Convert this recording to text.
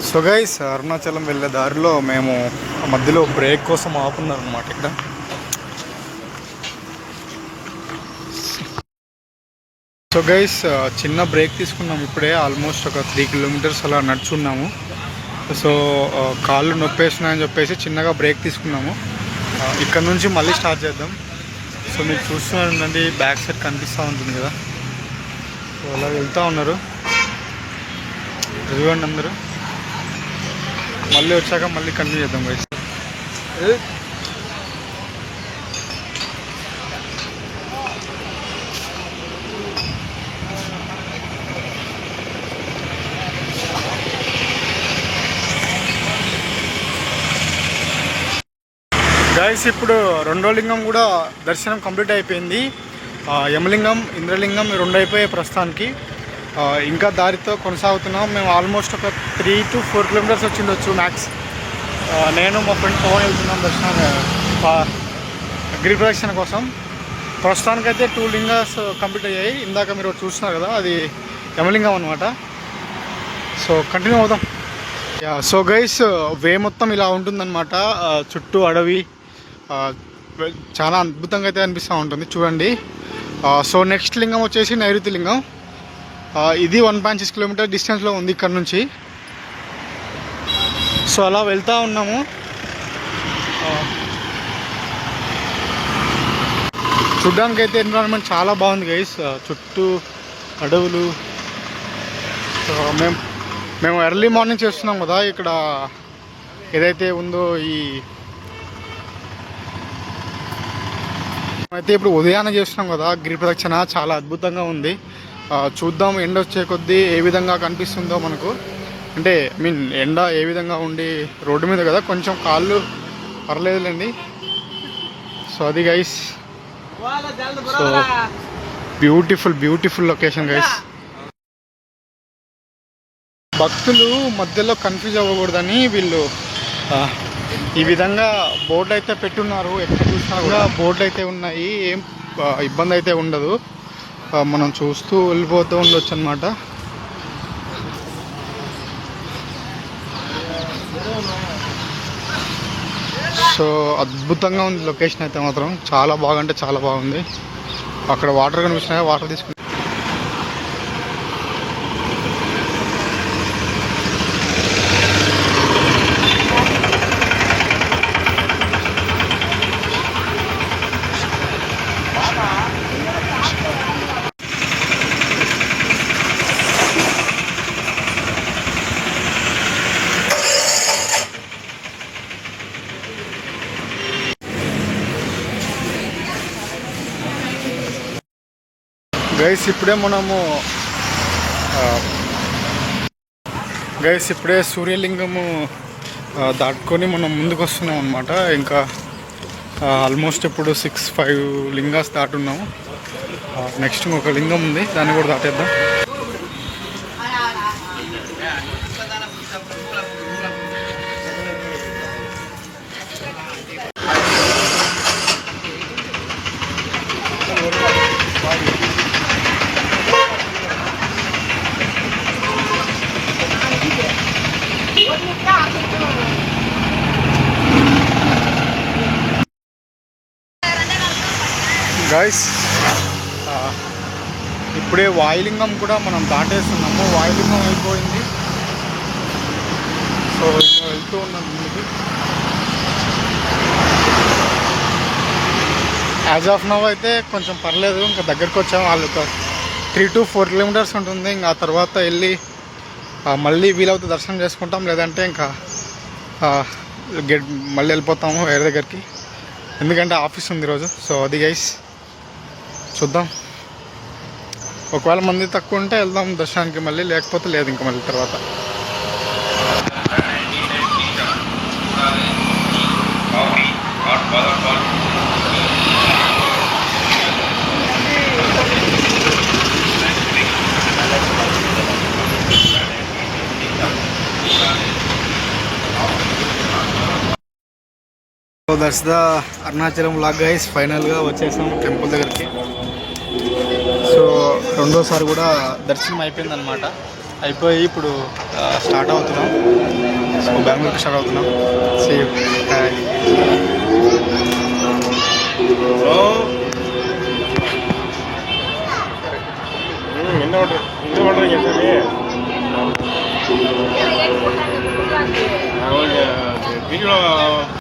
So guys, Arunachalam వెళ్ళే దారిలో మేము మధ్యలో బ్రేక్ కోసం ఆపున్నాం అనమాట. ఇక్కడ సో గైస్, చిన్న బ్రేక్ తీసుకున్నాం ఇప్పుడే. ఆల్మోస్ట్ ఒక 3 కిలోమీటర్స్ అలా నడుచున్నాము. సో కాళ్ళు నొప్పేస్తున్నాయని చెప్పేసి చిన్నగా బ్రేక్ తీసుకున్నాము. ఇక్కడ నుంచి మళ్ళీ స్టార్ట్ చేద్దాం. సో మీకు చూస్తున్నారండి, బ్యాక్ సైడ్ కనిపిస్తూ ఉంటుంది కదా. సో అలా వెళ్తూ ఉన్నారు, చూడండి అందరూ. మళ్ళీ వచ్చాక మళ్ళీ కంటిన్యూ చేద్దాం గైస్. గైస్, ఇప్పుడు రెండో లింగం కూడా దర్శనం కంప్లీట్ అయిపోయింది. యమలింగం, ఇంద్రలింగం 2 అయిపోయాయి ప్రస్తుతానికి. ఇంకా దారితో కొనసాగుతున్నాం. మేము ఆల్మోస్ట్ ఒక 3 to 4 కిలోమీటర్స్ వచ్చిండొచ్చు మ్యాక్స్. నేను మా ఫ్రెండ్ పవన్ వెళ్తున్నాం దర్శనం గిరి ప్రదక్షిణ కోసం. ప్రస్తుతానికైతే 2 లింగాస్ కంప్లీట్ అయ్యాయి. ఇందాక మీరు చూస్తున్నారు కదా, అది యమలింగం అనమాట. సో కంటిన్యూ అవుదాం. సో గైస్, వే మొత్తం ఇలా ఉంటుందన్నమాట. చుట్టూ అడవి, చాలా అద్భుతంగా అయితే అనిపిస్తూ ఉంటుంది చూడండి. సో నెక్స్ట్ లింగం వచ్చేసి నైరుతి లింగం. ఇది 1.6 కిలోమీటర్ డిస్టెన్స్లో ఉంది ఇక్కడ నుంచి. సో అలా వెళ్తూ ఉన్నాము. చూడ్డానికైతే ఎన్విరాన్మెంట్ చాలా బాగుంది గైస్. చుట్టూ అడవులు. మేము ఎర్లీ మార్నింగ్ చేస్తున్నాం కదా. ఇక్కడ ఏదైతే ఉందో అయితే ఇప్పుడు ఉదయాన్నే చేస్తున్నాం కదా గిరి ప్రదక్షిణ. చాలా అద్భుతంగా ఉంది. చూద్దాం ఎండ వచ్చే కొద్దీ ఏ విధంగా కనిపిస్తుందో మనకు. అంటే ఎండ ఏ విధంగా ఉండి, రోడ్డు మీద కదా కొంచెం కాళ్ళు పర్లేదులేండి. సో అది guys. So beautiful location guys. భక్తులు మధ్యలో కన్ఫ్యూజ్ అవ్వకూడదని వీళ్ళు ఈ విధంగా బోర్డులు అయితే పెట్టున్నారు. ఎక్కడ చూసినా కూడా బోర్డులు అయితే ఉన్నాయి. ఏం ఇబ్బంది అయితే ఉండదు. మనం చూస్తూ వెళ్ళిపోతూ ఉండొచ్చు అన్నమాట. సో అద్భుతంగా ఉంది లొకేషన్ అయితే మాత్రం. చాలా బాగా అంటే చాలా బాగుంది. అక్కడ వాటర్ కనిపిస్తున్నాయి, వాటర్ తీసుకుని ఇప్పుడే సూర్యలింగము దాటుకొని మనం ముందుకు వస్తున్నాం అనమాట. ఇంకా ఆల్మోస్ట్ ఇప్పుడు 6-5 లింగాస్ దాటున్నాము. నెక్స్ట్ ఇంకొక లింగం ఉంది, దాన్ని కూడా దాటేద్దాం. గైస్, ఇప్పుడే వాయులింగం కూడా మనం దాటేస్తున్నాము. వాయులింగం అయిపోయింది. సో ఇంకా వెళ్తూ ఉన్నాం ముందుకు. యాజ్ ఆఫ్ నవ్ అయితే కొంచెం పర్లేదు. ఇంకా దగ్గరకు వచ్చాము. వాళ్ళు ఒక 3 to 4 కిలోమీటర్స్ ఉంటుంది. ఇంకా ఆ తర్వాత వెళ్ళి మళ్ళీ వీలవుతే దర్శనం చేసుకుంటాం, లేదంటే ఇంకా మళ్ళీ వెళ్ళిపోతాము వేరే దగ్గరికి. ఎందుకంటే ఆఫీస్ ఉంది ఈరోజు. సో అది గైస్, చూద్దాం. ఒకవేళ మంది తక్కువ ఉంటే వెళ్దాం దర్శనానికి మళ్ళీ, లేకపోతే లేదు ఇంకా మళ్ళీ తర్వాత. So that's the Arunachalam vlog guys. ఫైనల్గా వచ్చేసాం టెంపుల్ దగ్గరికి. సో రెండోసారి కూడా దర్శనం అయిపోయిందనమాట. అయిపోయి ఇప్పుడు స్టార్ట్ అవుతున్నాం. సో బెంగళూరుకి స్టార్ట్ అవుతున్నాం. Same video